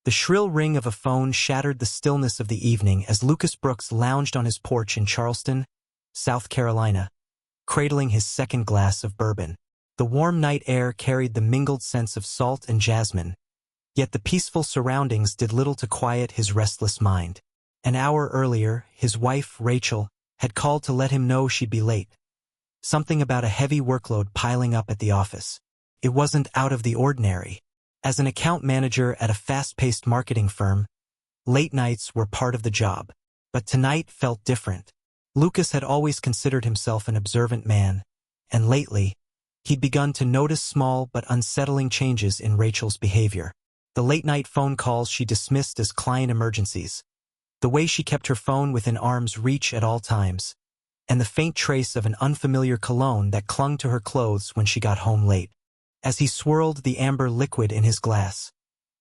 The shrill ring of a phone shattered the stillness of the evening as Lucas Brooks lounged on his porch in Charleston, South Carolina, cradling his second glass of bourbon. The warm night air carried the mingled scents of salt and jasmine, yet the peaceful surroundings did little to quiet his restless mind. An hour earlier, his wife, Rachel, had called to let him know she'd be late. Something about a heavy workload piling up at the office. It wasn't out of the ordinary. As an account manager at a fast-paced marketing firm, late nights were part of the job. But tonight felt different. Lucas had always considered himself an observant man, and lately, he'd begun to notice small but unsettling changes in Rachel's behavior. The late-night phone calls she dismissed as client emergencies, the way she kept her phone within arm's reach at all times, and the faint trace of an unfamiliar cologne that clung to her clothes when she got home late. As he swirled the amber liquid in his glass,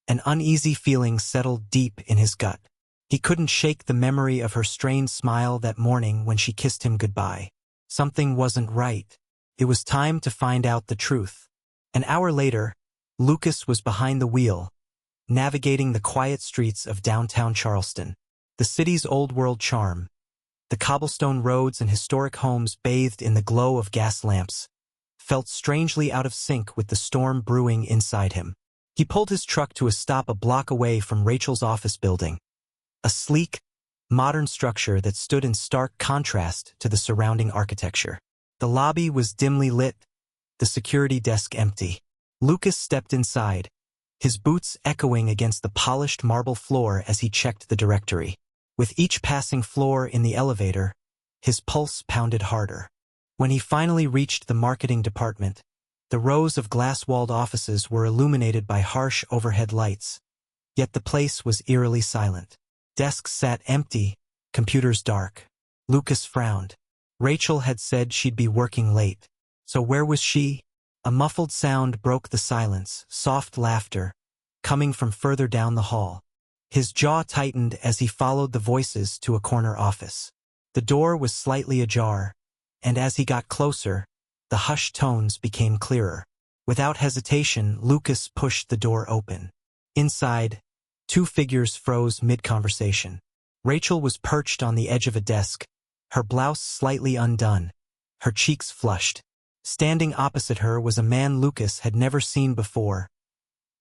an uneasy feeling settled deep in his gut. He couldn't shake the memory of her strained smile that morning when she kissed him goodbye. Something wasn't right. It was time to find out the truth. An hour later, Lucas was behind the wheel, navigating the quiet streets of downtown Charleston. The city's old-world charm, the cobblestone roads and historic homes bathed in the glow of gas lamps, felt strangely out of sync with the storm brewing inside him. He pulled his truck to a stop a block away from Rachel's office building, a sleek, modern structure that stood in stark contrast to the surrounding architecture. The lobby was dimly lit, the security desk empty. Lucas stepped inside, his boots echoing against the polished marble floor as he checked the directory. With each passing floor in the elevator, his pulse pounded harder. When he finally reached the marketing department, the rows of glass-walled offices were illuminated by harsh overhead lights, yet the place was eerily silent. Desks sat empty, computers dark. Lucas frowned. Rachel had said she'd be working late. So where was she? A muffled sound broke the silence, soft laughter, coming from further down the hall. His jaw tightened as he followed the voices to a corner office. The door was slightly ajar, and as he got closer, the hushed tones became clearer. Without hesitation, Lucas pushed the door open. Inside, two figures froze mid-conversation. Rachel was perched on the edge of a desk, her blouse slightly undone, her cheeks flushed. Standing opposite her was a man Lucas had never seen before,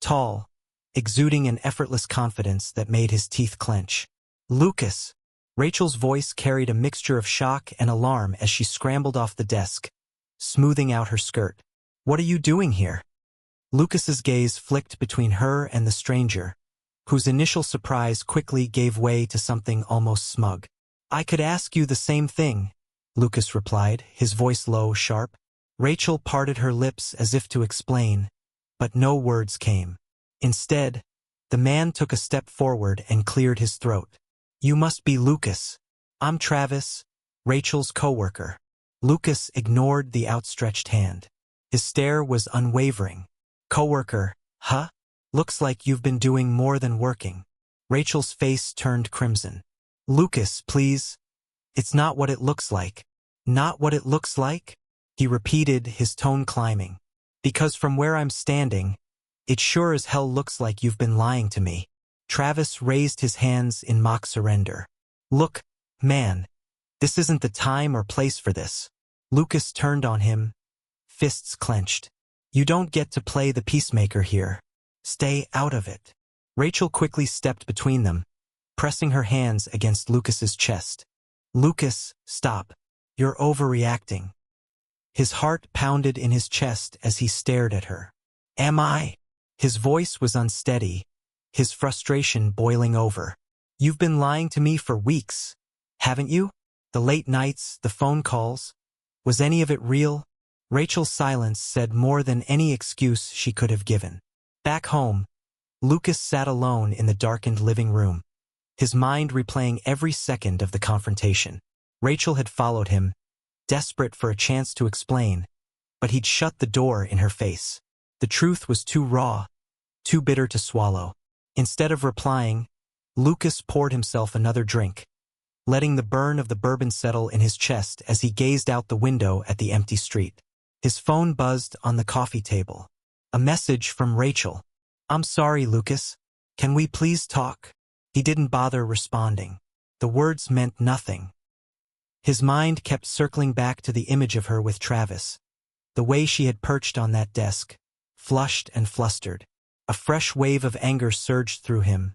tall, exuding an effortless confidence that made his teeth clench. "Lucas!" Rachel's voice carried a mixture of shock and alarm as she scrambled off the desk, smoothing out her skirt. "What are you doing here?" Lucas's gaze flicked between her and the stranger, whose initial surprise quickly gave way to something almost smug. "I could ask you the same thing," Lucas replied, his voice low, sharp. Rachel parted her lips as if to explain, but no words came. Instead, the man took a step forward and cleared his throat. "You must be Lucas. I'm Travis, Rachel's coworker." Lucas ignored the outstretched hand. His stare was unwavering. "Coworker, huh? Looks like you've been doing more than working." Rachel's face turned crimson. "Lucas, please. It's not what it looks like." "Not what it looks like?" he repeated, his tone climbing. "Because from where I'm standing, it sure as hell looks like you've been lying to me." Travis raised his hands in mock surrender. "Look, man, this isn't the time or place for this." Lucas turned on him, fists clenched. "You don't get to play the peacemaker here. Stay out of it." Rachel quickly stepped between them, pressing her hands against Lucas's chest. "Lucas, stop. You're overreacting." His heart pounded in his chest as he stared at her. "Am I?" His voice was unsteady, his frustration boiling over. "You've been lying to me for weeks, haven't you? The late nights, the phone calls. Was any of it real?" Rachel's silence said more than any excuse she could have given. Back home, Lucas sat alone in the darkened living room, his mind replaying every second of the confrontation. Rachel had followed him, desperate for a chance to explain, but he'd shut the door in her face. The truth was too raw, too bitter to swallow. Instead of replying, Lucas poured himself another drink, letting the burn of the bourbon settle in his chest as he gazed out the window at the empty street. His phone buzzed on the coffee table. A message from Rachel. "I'm sorry, Lucas. Can we please talk? He didn't bother responding. The words meant nothing. His mind kept circling back to the image of her with Travis, the way she had perched on that desk, flushed and flustered. A fresh wave of anger surged through him,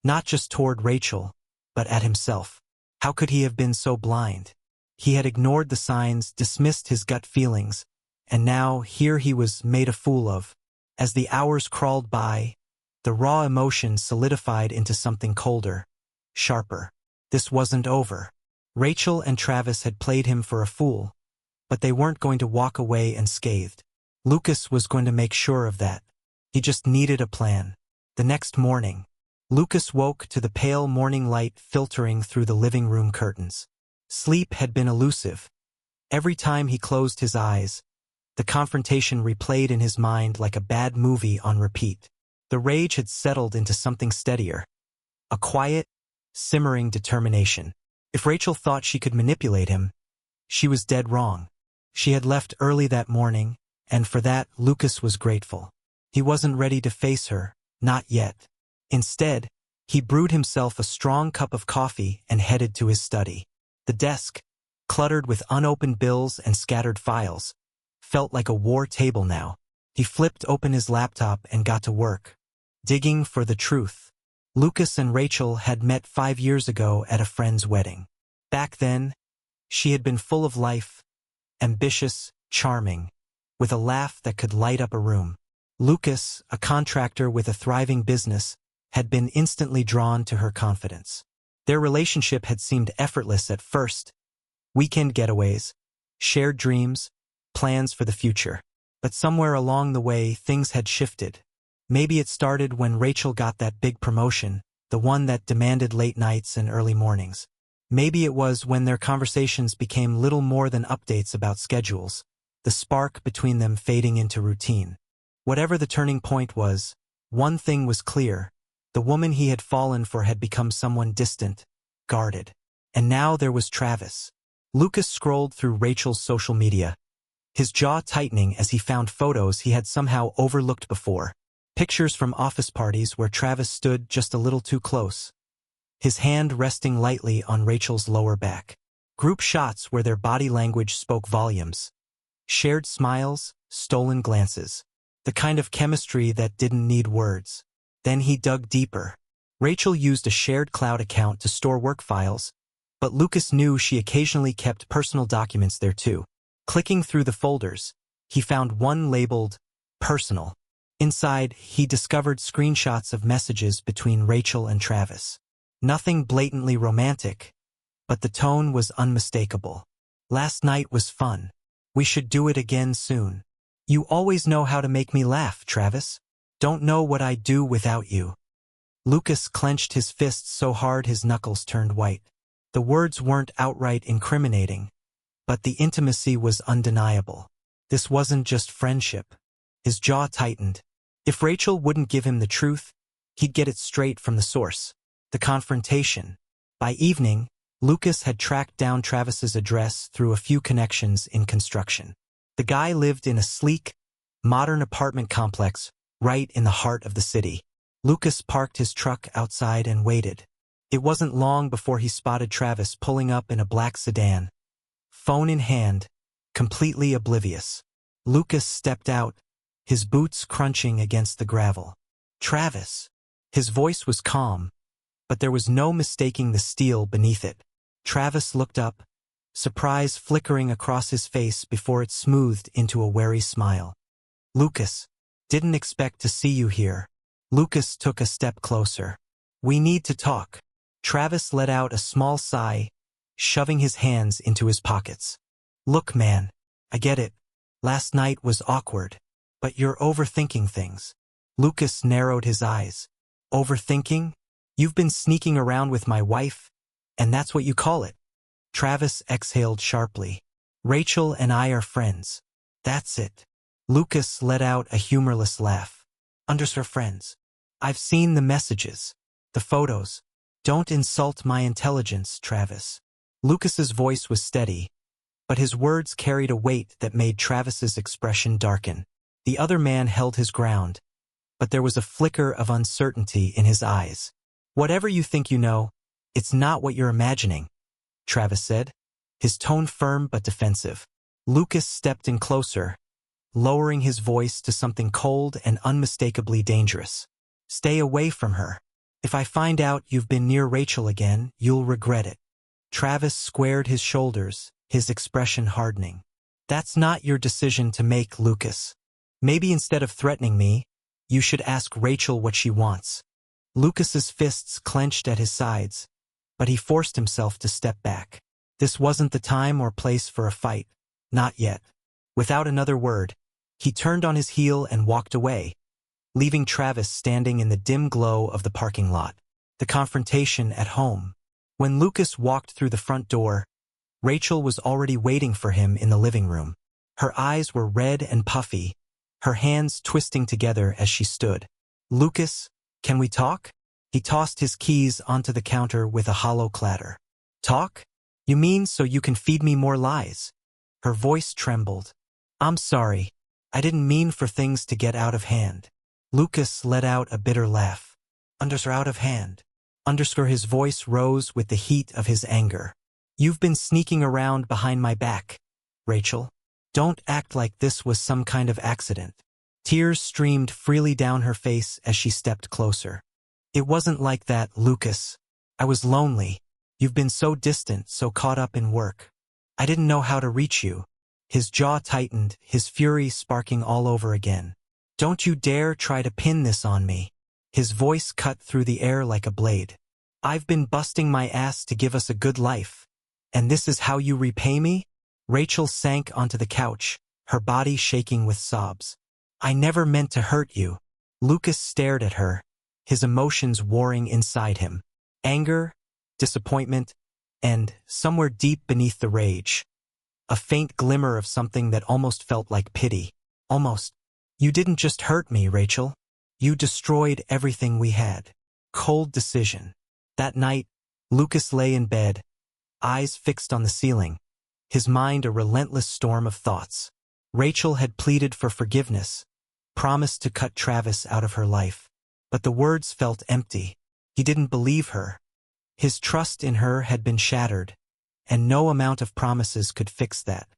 not just toward Rachel, but at himself. How could he have been so blind? He had ignored the signs, dismissed his gut feelings, and now here he was made a fool of. As the hours crawled by, the raw emotion solidified into something colder, sharper. This wasn't over. Rachel and Travis had played him for a fool, but they weren't going to walk away unscathed. Lucas was going to make sure of that. He just needed a plan. The next morning, Lucas woke to the pale morning light filtering through the living room curtains. Sleep had been elusive. Every time he closed his eyes, the confrontation replayed in his mind like a bad movie on repeat. The rage had settled into something steadier, a quiet, simmering determination. If Rachel thought she could manipulate him, she was dead wrong. She had left early that morning, and for that Lucas was grateful. He wasn't ready to face her, not yet. Instead, he brewed himself a strong cup of coffee and headed to his study. The desk, cluttered with unopened bills and scattered files, felt like a war table now. He flipped open his laptop and got to work, digging for the truth. Lucas and Rachel had met 5 years ago at a friend's wedding. Back then, she had been full of life, ambitious, charming, with a laugh that could light up a room. Lucas, a contractor with a thriving business, had been instantly drawn to her confidence. Their relationship had seemed effortless at first. Weekend getaways, shared dreams, plans for the future. But somewhere along the way, things had shifted. Maybe it started when Rachel got that big promotion, the one that demanded late nights and early mornings. Maybe it was when their conversations became little more than updates about schedules, the spark between them fading into routine. Whatever the turning point was, one thing was clear. The woman he had fallen for had become someone distant, guarded. And now there was Travis. Lucas scrolled through Rachel's social media, his jaw tightening as he found photos he had somehow overlooked before. Pictures from office parties where Travis stood just a little too close, his hand resting lightly on Rachel's lower back. Group shots where their body language spoke volumes. Shared smiles, stolen glances. The kind of chemistry that didn't need words. Then he dug deeper. Rachel used a shared cloud account to store work files, but Lucas knew she occasionally kept personal documents there too. Clicking through the folders, he found one labeled personal. Inside, he discovered screenshots of messages between Rachel and Travis. Nothing blatantly romantic, but the tone was unmistakable. Last night was fun. We should do it again soon. You always know how to make me laugh, Travis. Don't know what I'd do without you. Lucas clenched his fists so hard his knuckles turned white. The words weren't outright incriminating, but the intimacy was undeniable. This wasn't just friendship. His jaw tightened. If Rachel wouldn't give him the truth, he'd get it straight from the source. The confrontation. By evening, Lucas had tracked down Travis's address through a few connections in construction. The guy lived in a sleek, modern apartment complex right in the heart of the city. Lucas parked his truck outside and waited. It wasn't long before he spotted Travis pulling up in a black sedan, phone in hand, completely oblivious. Lucas stepped out, his boots crunching against the gravel. Travis. His voice was calm, but there was no mistaking the steel beneath it. Travis looked up, surprise flickering across his face before it smoothed into a wary smile. Lucas. Didn't expect to see you here. Lucas took a step closer. We need to talk. Travis let out a small sigh, shoving his hands into his pockets. Look, man, I get it. Last night was awkward, but you're overthinking things. Lucas narrowed his eyes. Overthinking? You've been sneaking around with my wife, and that's what you call it. Travis exhaled sharply. Rachel and I are friends. That's it. Lucas let out a humorless laugh. Underscore friends. I've seen the messages, the photos. Don't insult my intelligence, Travis. Lucas's voice was steady, but his words carried a weight that made Travis's expression darken. The other man held his ground, but there was a flicker of uncertainty in his eyes. "Whatever you think you know, it's not what you're imagining," Travis said, his tone firm but defensive. Lucas stepped in closer, lowering his voice to something cold and unmistakably dangerous. "Stay away from her. If I find out you've been near Rachel again, you'll regret it." Travis squared his shoulders, his expression hardening. "That's not your decision to make, Lucas. Maybe instead of threatening me, you should ask Rachel what she wants." Lucas's fists clenched at his sides, but he forced himself to step back. This wasn't the time or place for a fight. Not yet. Without another word, he turned on his heel and walked away, leaving Travis standing in the dim glow of the parking lot. The confrontation at home. When Lucas walked through the front door, Rachel was already waiting for him in the living room. Her eyes were red and puffy, her hands twisting together as she stood. "Lucas, can we talk?" He tossed his keys onto the counter with a hollow clatter. "Talk? You mean so you can feed me more lies?" Her voice trembled. "I'm sorry. I didn't mean for things to get out of hand." Lucas let out a bitter laugh. Out of hand. His voice rose with the heat of his anger. "You've been sneaking around behind my back, Rachel. Don't act like this was some kind of accident." Tears streamed freely down her face as she stepped closer. "It wasn't like that, Lucas. I was lonely. You've been so distant, so caught up in work. I didn't know how to reach you." His jaw tightened, his fury sparking all over again. "Don't you dare try to pin this on me." His voice cut through the air like a blade. "I've been busting my ass to give us a good life. And this is how you repay me?" Rachel sank onto the couch, her body shaking with sobs. "I never meant to hurt you." Lucas stared at her, his emotions warring inside him. Anger, disappointment, and, somewhere deep beneath the rage, a faint glimmer of something that almost felt like pity. Almost. "You didn't just hurt me, Rachel. You destroyed everything we had." Cold decision. That night, Lucas lay in bed, eyes fixed on the ceiling, his mind a relentless storm of thoughts. Rachel had pleaded for forgiveness, promised to cut Travis out of her life. But the words felt empty. He didn't believe her. His trust in her had been shattered, and no amount of promises could fix that.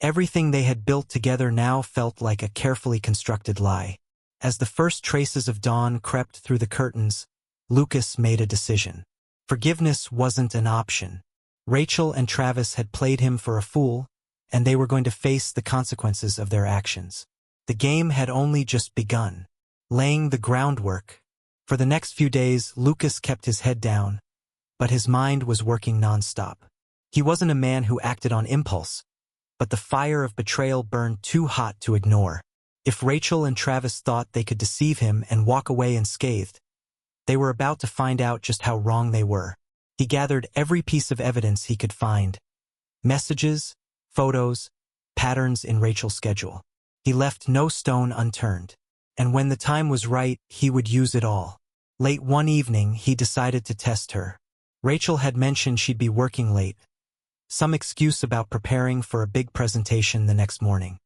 Everything they had built together now felt like a carefully constructed lie. As the first traces of dawn crept through the curtains, Lucas made a decision. Forgiveness wasn't an option. Rachel and Travis had played him for a fool, and they were going to face the consequences of their actions. The game had only just begun, laying the groundwork. For the next few days, Lucas kept his head down, but his mind was working nonstop. He wasn't a man who acted on impulse, but the fire of betrayal burned too hot to ignore. If Rachel and Travis thought they could deceive him and walk away unscathed, they were about to find out just how wrong they were. He gathered every piece of evidence he could find. Messages, photos, patterns in Rachel's schedule. He left no stone unturned. And when the time was right, he would use it all. Late one evening, he decided to test her. Rachel had mentioned she'd be working late. Some excuse about preparing for a big presentation the next morning.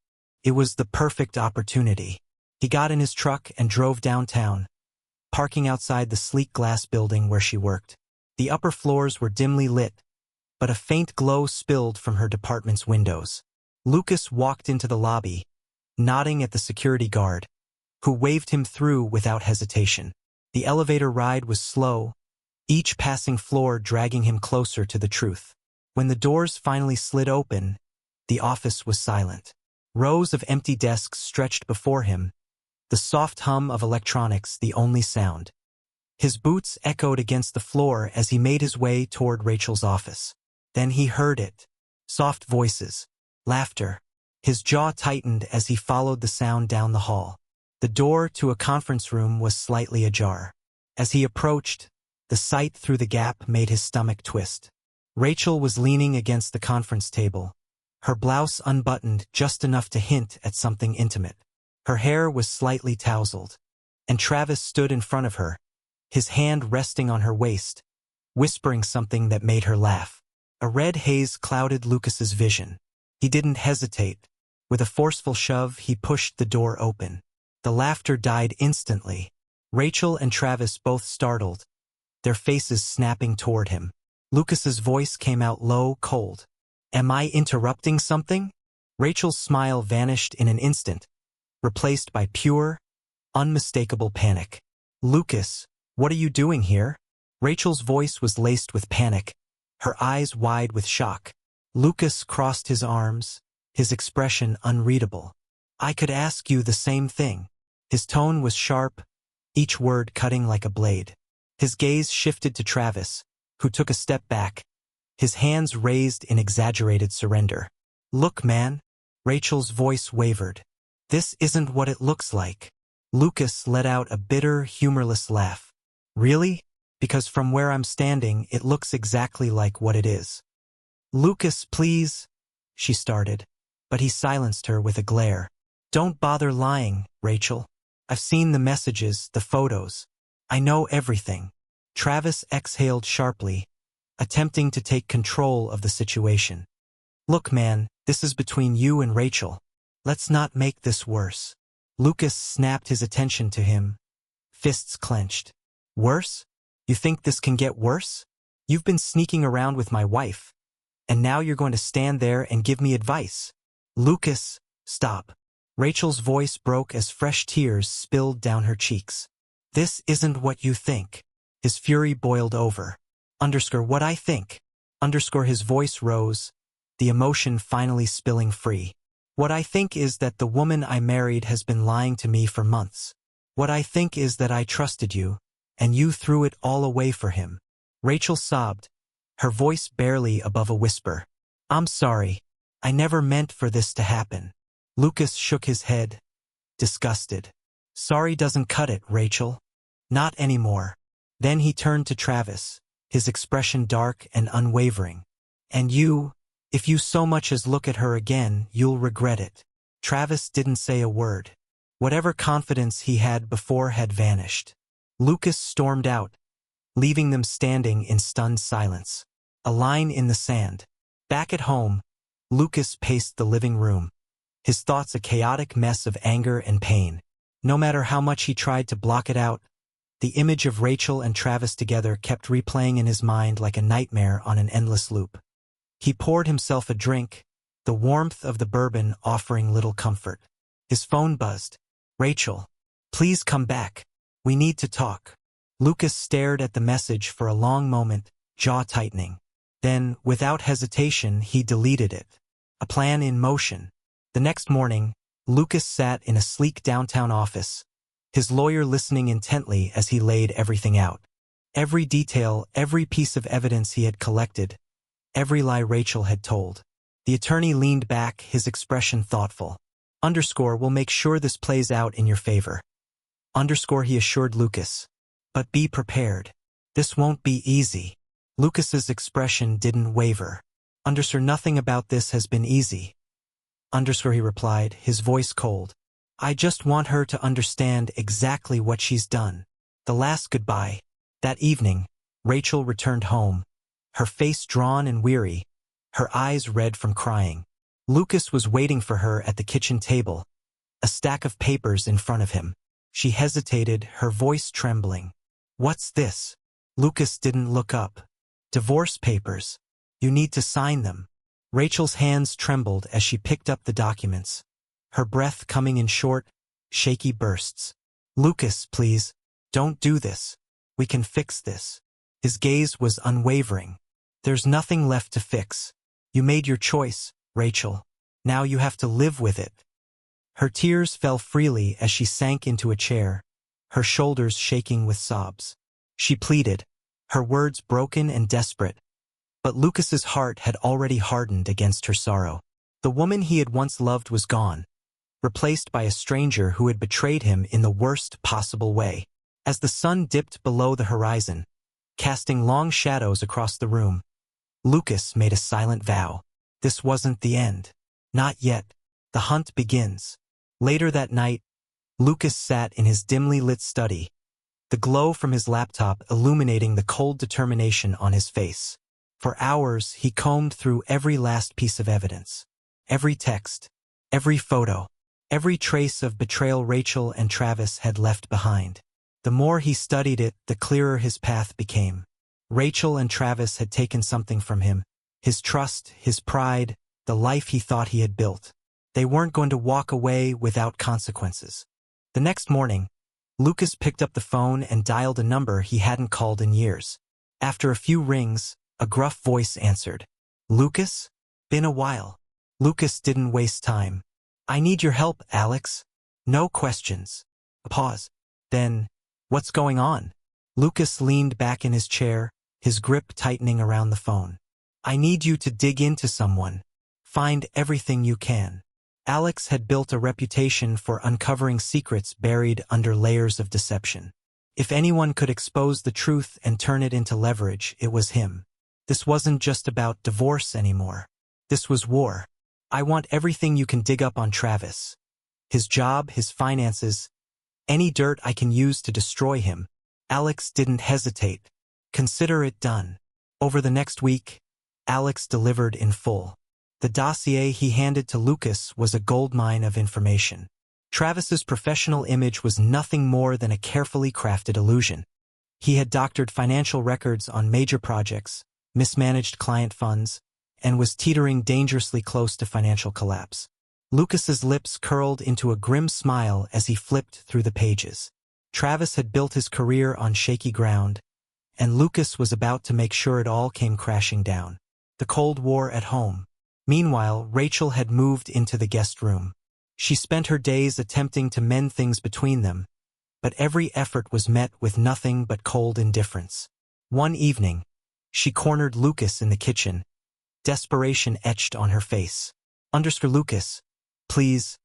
It was the perfect opportunity. He got in his truck and drove downtown, parking outside the sleek glass building where she worked. The upper floors were dimly lit, but a faint glow spilled from her department's windows. Lucas walked into the lobby, nodding at the security guard, who waved him through without hesitation. The elevator ride was slow, each passing floor dragging him closer to the truth. When the doors finally slid open, the office was silent. Rows of empty desks stretched before him, the soft hum of electronics the only sound. His boots echoed against the floor as he made his way toward Rachel's office. Then he heard it. Soft voices. Laughter. His jaw tightened as he followed the sound down the hall. The door to a conference room was slightly ajar. As he approached, the sight through the gap made his stomach twist. Rachel was leaning against the conference table, her blouse unbuttoned just enough to hint at something intimate. Her hair was slightly tousled, and Travis stood in front of her, his hand resting on her waist, whispering something that made her laugh. A red haze clouded Lucas's vision. He didn't hesitate. With a forceful shove, he pushed the door open. The laughter died instantly. Rachel and Travis both startled, their faces snapping toward him. Lucas's voice came out low, cold. "Am I interrupting something?" Rachel's smile vanished in an instant, replaced by pure, unmistakable panic. "Lucas, what are you doing here?" Rachel's voice was laced with panic, her eyes wide with shock. Lucas crossed his arms, his expression unreadable. "I could ask you the same thing." His tone was sharp, each word cutting like a blade. His gaze shifted to Travis, who took a step back, his hands raised in exaggerated surrender. "Look, man." Rachel's voice wavered. "This isn't what it looks like." Lucas let out a bitter, humorless laugh. "Really? Because from where I'm standing, it looks exactly like what it is." "Lucas, please," she started, but he silenced her with a glare. "Don't bother lying, Rachel. I've seen the messages, the photos. I know everything." Travis exhaled sharply, attempting to take control of the situation. "Look, man, this is between you and Rachel. Let's not make this worse." Lucas snapped his attention to him, fists clenched. "Worse? You think this can get worse? You've been sneaking around with my wife, and now you're going to stand there and give me advice." "Lucas, stop." Rachel's voice broke as fresh tears spilled down her cheeks. "This isn't what you think." His fury boiled over. What I think. His voice rose, the emotion finally spilling free. "What I think is that the woman I married has been lying to me for months. What I think is that I trusted you, and you threw it all away for him." Rachel sobbed, her voice barely above a whisper. "I'm sorry. I never meant for this to happen." Lucas shook his head, disgusted. "Sorry doesn't cut it, Rachel. Not anymore." Then he turned to Travis, his expression dark and unwavering. "And you, if you so much as look at her again, you'll regret it." Travis didn't say a word. Whatever confidence he had before had vanished. Lucas stormed out, leaving them standing in stunned silence. A line in the sand. Back at home, Lucas paced the living room, his thoughts a chaotic mess of anger and pain. No matter how much he tried to block it out, the image of Rachel and Travis together kept replaying in his mind like a nightmare on an endless loop. He poured himself a drink, the warmth of the bourbon offering little comfort. His phone buzzed. "Rachel, please come back. We need to talk." Lucas stared at the message for a long moment, jaw tightening. Then, without hesitation, he deleted it. A plan in motion. The next morning, Lucas sat in a sleek downtown office, his lawyer listening intently as he laid everything out. Every detail, every piece of evidence he had collected, every lie Rachel had told. The attorney leaned back, his expression thoughtful. "We'll make sure this plays out in your favor." He assured Lucas. "But be prepared. This won't be easy." Lucas's expression didn't waver. Nothing about this has been easy." He replied, his voice cold. "I just want her to understand exactly what she's done." The last goodbye. That evening, Rachel returned home, her face drawn and weary, her eyes red from crying. Lucas was waiting for her at the kitchen table, a stack of papers in front of him. She hesitated, her voice trembling. "What's this?" Lucas didn't look up. "Divorce papers. You need to sign them." Rachel's hands trembled as she picked up the documents, her breath coming in short, shaky bursts. "Lucas, please, don't do this. We can fix this." His gaze was unwavering. "There's nothing left to fix. You made your choice, Rachel. Now you have to live with it." Her tears fell freely as she sank into a chair, her shoulders shaking with sobs. She pleaded, her words broken and desperate. But Lucas's heart had already hardened against her sorrow. The woman he had once loved was gone, replaced by a stranger who had betrayed him in the worst possible way. As the sun dipped below the horizon, casting long shadows across the room, Lucas made a silent vow. This wasn't the end. Not yet. The hunt begins. Later that night, Lucas sat in his dimly lit study, the glow from his laptop illuminating the cold determination on his face. For hours, he combed through every last piece of evidence. Every text, every photo, every trace of betrayal Rachel and Travis had left behind. The more he studied it, the clearer his path became. Rachel and Travis had taken something from him, his trust, his pride, the life he thought he had built. They weren't going to walk away without consequences. The next morning, Lucas picked up the phone and dialed a number he hadn't called in years. After a few rings, a gruff voice answered. "Lucas? Been a while." Lucas didn't waste time. "I need your help, Alex." "No questions." A pause. Then, "What's going on?" Lucas leaned back in his chair, his grip tightening around the phone. "I need you to dig into someone. Find everything you can." Alex had built a reputation for uncovering secrets buried under layers of deception. If anyone could expose the truth and turn it into leverage, it was him. This wasn't just about divorce anymore. This was war. "I want everything you can dig up on Travis. His job, his finances, any dirt I can use to destroy him." Alex didn't hesitate. "Consider it done." Over the next week, Alex delivered in full. The dossier he handed to Lucas was a goldmine of information. Travis's professional image was nothing more than a carefully crafted illusion. He had doctored financial records on major projects, mismanaged client funds, and was teetering dangerously close to financial collapse. Lucas's lips curled into a grim smile as he flipped through the pages. Travis had built his career on shaky ground, and Lucas was about to make sure it all came crashing down. The Cold War at home. Meanwhile, Rachel had moved into the guest room. She spent her days attempting to mend things between them, but every effort was met with nothing but cold indifference. One evening, she cornered Lucas in the kitchen, desperation etched on her face. "Lucas, please."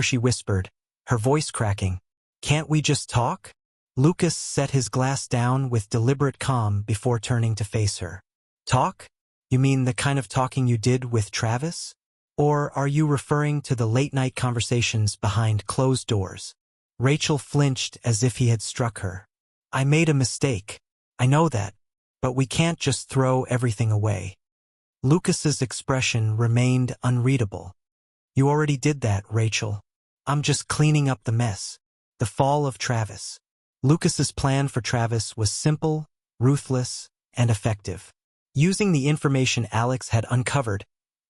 She whispered, her voice cracking. "Can't we just talk?" Lucas set his glass down with deliberate calm before turning to face her. "Talk? You mean the kind of talking you did with Travis? Or are you referring to the late-night conversations behind closed doors?" Rachel flinched as if he had struck her. "I made a mistake. I know that. But we can't just throw everything away." Lucas's expression remained unreadable. "You already did that, Rachel. I'm just cleaning up the mess." The fall of Travis. Lucas's plan for Travis was simple, ruthless, and effective. Using the information Alex had uncovered,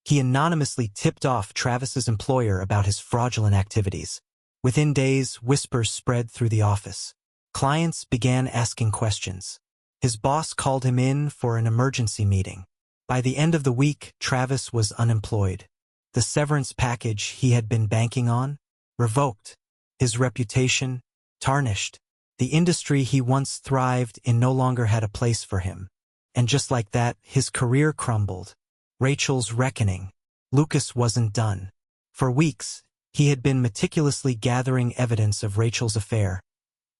he anonymously tipped off Travis's employer about his fraudulent activities. Within days, whispers spread through the office. Clients began asking questions. His boss called him in for an emergency meeting. By the end of the week, Travis was unemployed. The severance package he had been banking on, revoked. His reputation, tarnished. The industry he once thrived in no longer had a place for him. And just like that, his career crumbled. Rachel's reckoning. Lucas wasn't done. For weeks, he had been meticulously gathering evidence of Rachel's affair,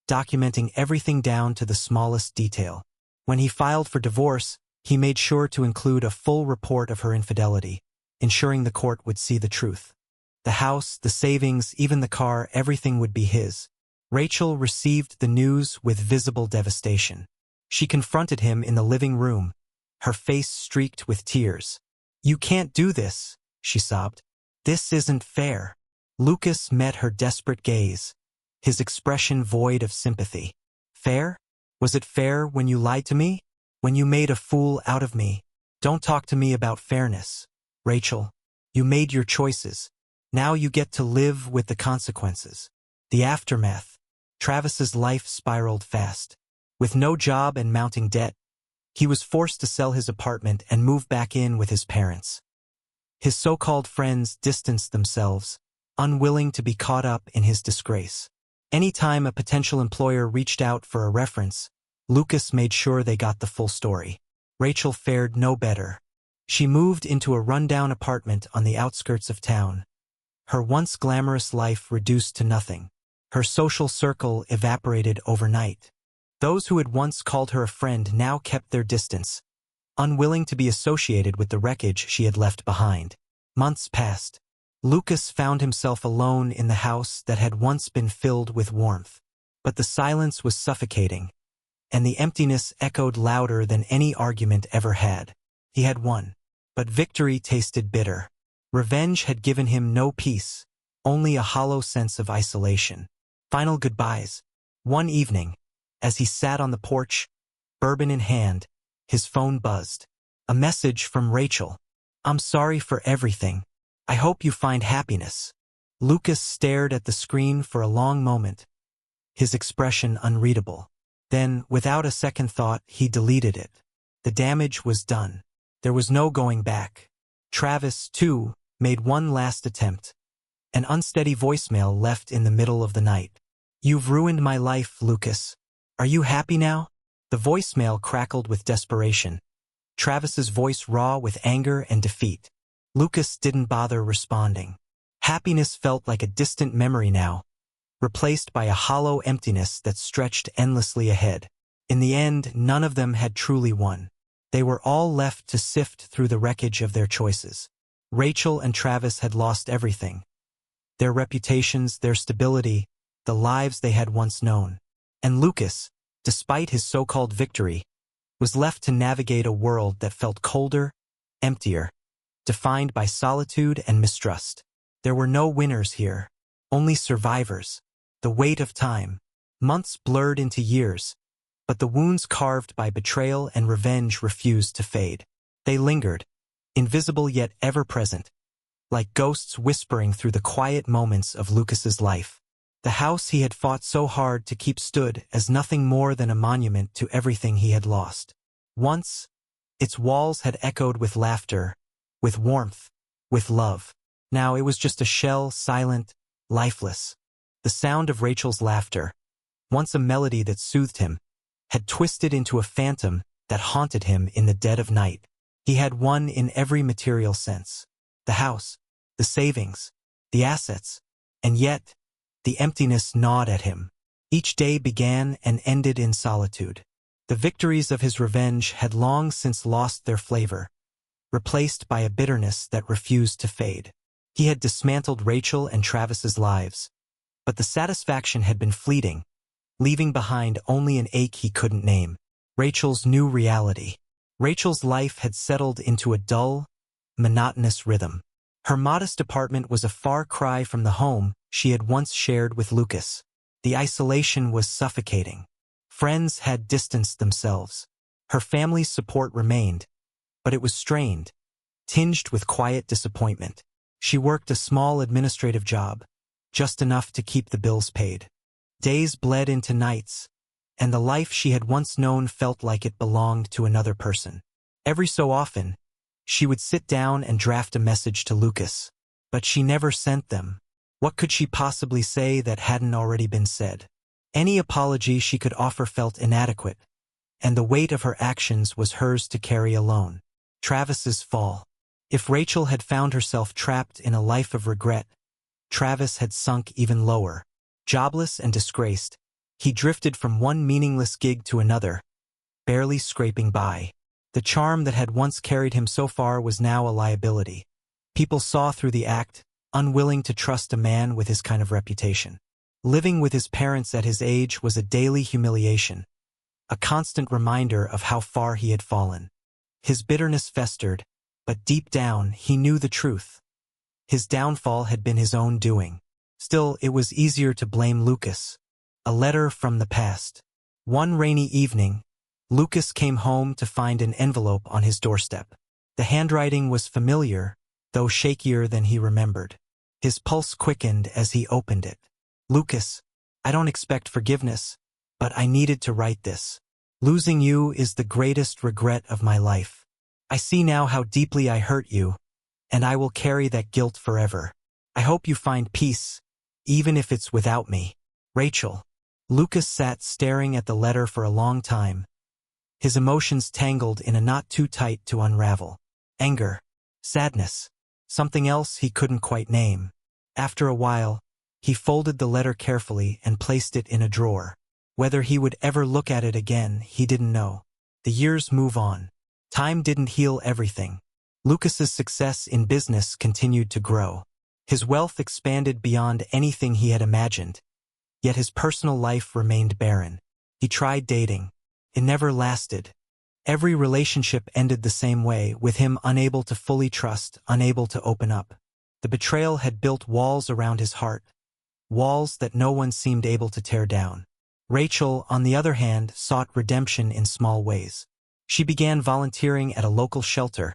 documenting everything down to the smallest detail. When he filed for divorce, he made sure to include a full report of her infidelity, ensuring the court would see the truth. The house, the savings, even the car, everything would be his. Rachel received the news with visible devastation. She confronted him in the living room, her face streaked with tears. "You can't do this," she sobbed. "This isn't fair." Lucas met her desperate gaze, his expression void of sympathy. "Fair? Was it fair when you lied to me? When you made a fool out of me? Don't talk to me about fairness, Rachel. You made your choices. Now you get to live with the consequences." The aftermath. Travis's life spiraled fast. With no job and mounting debt, he was forced to sell his apartment and move back in with his parents. His so-called friends distanced themselves, unwilling to be caught up in his disgrace. Anytime a potential employer reached out for a reference, Lucas made sure they got the full story. Rachel fared no better. She moved into a rundown apartment on the outskirts of town. Her once glamorous life reduced to nothing. Her social circle evaporated overnight. Those who had once called her a friend now kept their distance, unwilling to be associated with the wreckage she had left behind. Months passed. Lucas found himself alone in the house that had once been filled with warmth. But the silence was suffocating, and the emptiness echoed louder than any argument ever had. He had won, but victory tasted bitter. Revenge had given him no peace, only a hollow sense of isolation. Final goodbyes. One evening, as he sat on the porch, bourbon in hand, his phone buzzed. A message from Rachel. "I'm sorry for everything. I hope you find happiness." Lucas stared at the screen for a long moment, his expression unreadable. Then, without a second thought, he deleted it. The damage was done. There was no going back. Travis, too, made one last attempt. An unsteady voicemail left in the middle of the night. "You've ruined my life, Lucas. Are you happy now?" The voicemail crackled with desperation, Travis's voice raw with anger and defeat. Lucas didn't bother responding. Happiness felt like a distant memory now, replaced by a hollow emptiness that stretched endlessly ahead. In the end, none of them had truly won. They were all left to sift through the wreckage of their choices. Rachel and Travis had lost everything. Their reputations, their stability, the lives they had once known. And Lucas, despite his so-called victory, was left to navigate a world that felt colder, emptier, defined by solitude and mistrust. There were no winners here, only survivors. The weight of time. Months blurred into years, but the wounds carved by betrayal and revenge refused to fade. They lingered, invisible yet ever-present, like ghosts whispering through the quiet moments of Lucas's life. The house he had fought so hard to keep stood as nothing more than a monument to everything he had lost. Once, its walls had echoed with laughter, with warmth, with love. Now it was just a shell, silent, lifeless. The sound of Rachel's laughter, once a melody that soothed him, had twisted into a phantom that haunted him in the dead of night. He had won in every material sense. The house, the savings, the assets, and yet, the emptiness gnawed at him. Each day began and ended in solitude. The victories of his revenge had long since lost their flavor, replaced by a bitterness that refused to fade. He had dismantled Rachel and Travis's lives, but the satisfaction had been fleeting, leaving behind only an ache he couldn't name. Rachel's new reality. Rachel's life had settled into a dull, monotonous rhythm. Her modest apartment was a far cry from the home she had once shared with Lucas. The isolation was suffocating. Friends had distanced themselves. Her family's support remained, but it was strained, tinged with quiet disappointment. She worked a small administrative job, just enough to keep the bills paid. Days bled into nights, and the life she had once known felt like it belonged to another person. Every so often, she would sit down and draft a message to Lucas, but she never sent them. What could she possibly say that hadn't already been said? Any apology she could offer felt inadequate, and the weight of her actions was hers to carry alone. Travis's fall. If Rachel had found herself trapped in a life of regret, Travis had sunk even lower. Jobless and disgraced, he drifted from one meaningless gig to another, barely scraping by. The charm that had once carried him so far was now a liability. People saw through the act, unwilling to trust a man with his kind of reputation. Living with his parents at his age was a daily humiliation, a constant reminder of how far he had fallen. His bitterness festered, but deep down he knew the truth. His downfall had been his own doing. Still, it was easier to blame Lucas. A letter from the past. One rainy evening, Lucas came home to find an envelope on his doorstep. The handwriting was familiar, though shakier than he remembered. His pulse quickened as he opened it. "Lucas, I don't expect forgiveness, but I needed to write this. Losing you is the greatest regret of my life. I see now how deeply I hurt you, and I will carry that guilt forever. I hope you find peace, even if it's without me. Rachel." Lucas sat staring at the letter for a long time, his emotions tangled in a knot too tight to unravel. Anger, sadness, something else he couldn't quite name. After a while, he folded the letter carefully and placed it in a drawer. Whether he would ever look at it again, he didn't know. The years move on. Time didn't heal everything. Lucas's success in business continued to grow. His wealth expanded beyond anything he had imagined, yet his personal life remained barren. He tried dating. It never lasted. Every relationship ended the same way, with him unable to fully trust, unable to open up. The betrayal had built walls around his heart, walls that no one seemed able to tear down. Rachel, on the other hand, sought redemption in small ways. She began volunteering at a local shelter,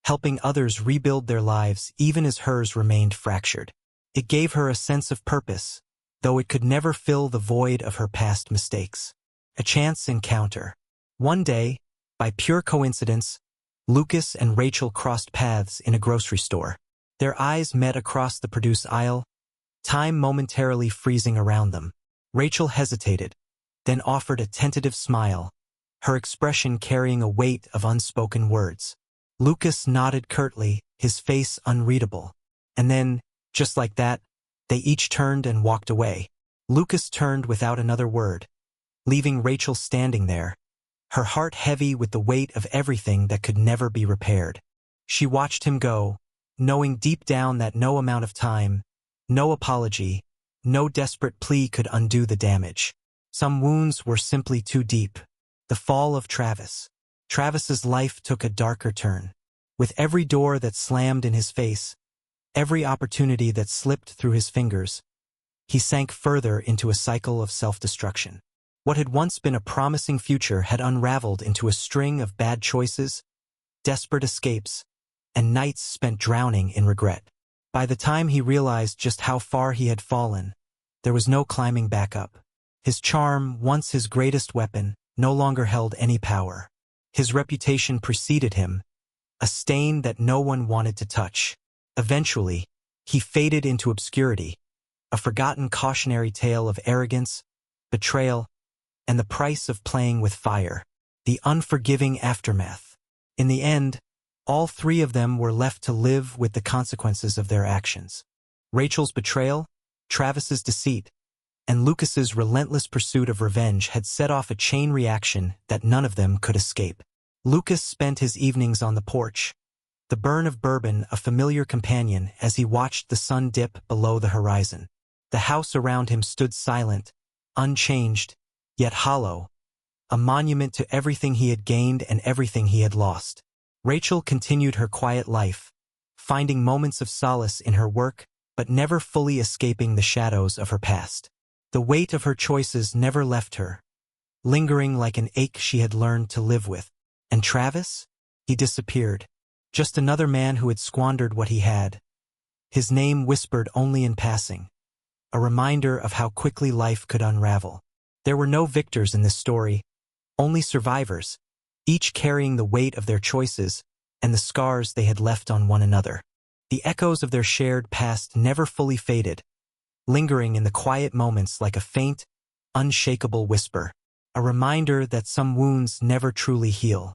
helping others rebuild their lives even as hers remained fractured. It gave her a sense of purpose, though it could never fill the void of her past mistakes. A chance encounter. One day, by pure coincidence, Lucas and Rachel crossed paths in a grocery store. Their eyes met across the produce aisle, time momentarily freezing around them. Rachel hesitated, then offered a tentative smile, her expression carrying a weight of unspoken words. Lucas nodded curtly, his face unreadable. And then, just like that, they each turned and walked away. Lucas turned without another word, leaving Rachel standing there, her heart heavy with the weight of everything that could never be repaired. She watched him go, knowing deep down that no amount of time, no apology, no desperate plea could undo the damage. Some wounds were simply too deep. The fall of Travis. Travis's life took a darker turn. With every door that slammed in his face, every opportunity that slipped through his fingers, he sank further into a cycle of self-destruction. What had once been a promising future had unraveled into a string of bad choices, desperate escapes, and nights spent drowning in regret. By the time he realized just how far he had fallen, there was no climbing back up. His charm, once his greatest weapon, no longer held any power. His reputation preceded him, a stain that no one wanted to touch. Eventually, he faded into obscurity, a forgotten cautionary tale of arrogance, betrayal, and the price of playing with fire, the unforgiving aftermath. In the end, all three of them were left to live with the consequences of their actions. Rachel's betrayal, Travis's deceit, and Lucas's relentless pursuit of revenge had set off a chain reaction that none of them could escape. Lucas spent his evenings on the porch, the burn of bourbon a familiar companion as he watched the sun dip below the horizon. The house around him stood silent, unchanged, yet hollow, a monument to everything he had gained and everything he had lost. Rachel continued her quiet life, finding moments of solace in her work, but never fully escaping the shadows of her past. The weight of her choices never left her, lingering like an ache she had learned to live with. And Travis? He disappeared, just another man who had squandered what he had. His name whispered only in passing, a reminder of how quickly life could unravel. There were no victors in this story, only survivors, each carrying the weight of their choices and the scars they had left on one another. The echoes of their shared past never fully faded, lingering in the quiet moments like a faint, unshakable whisper, a reminder that some wounds never truly heal.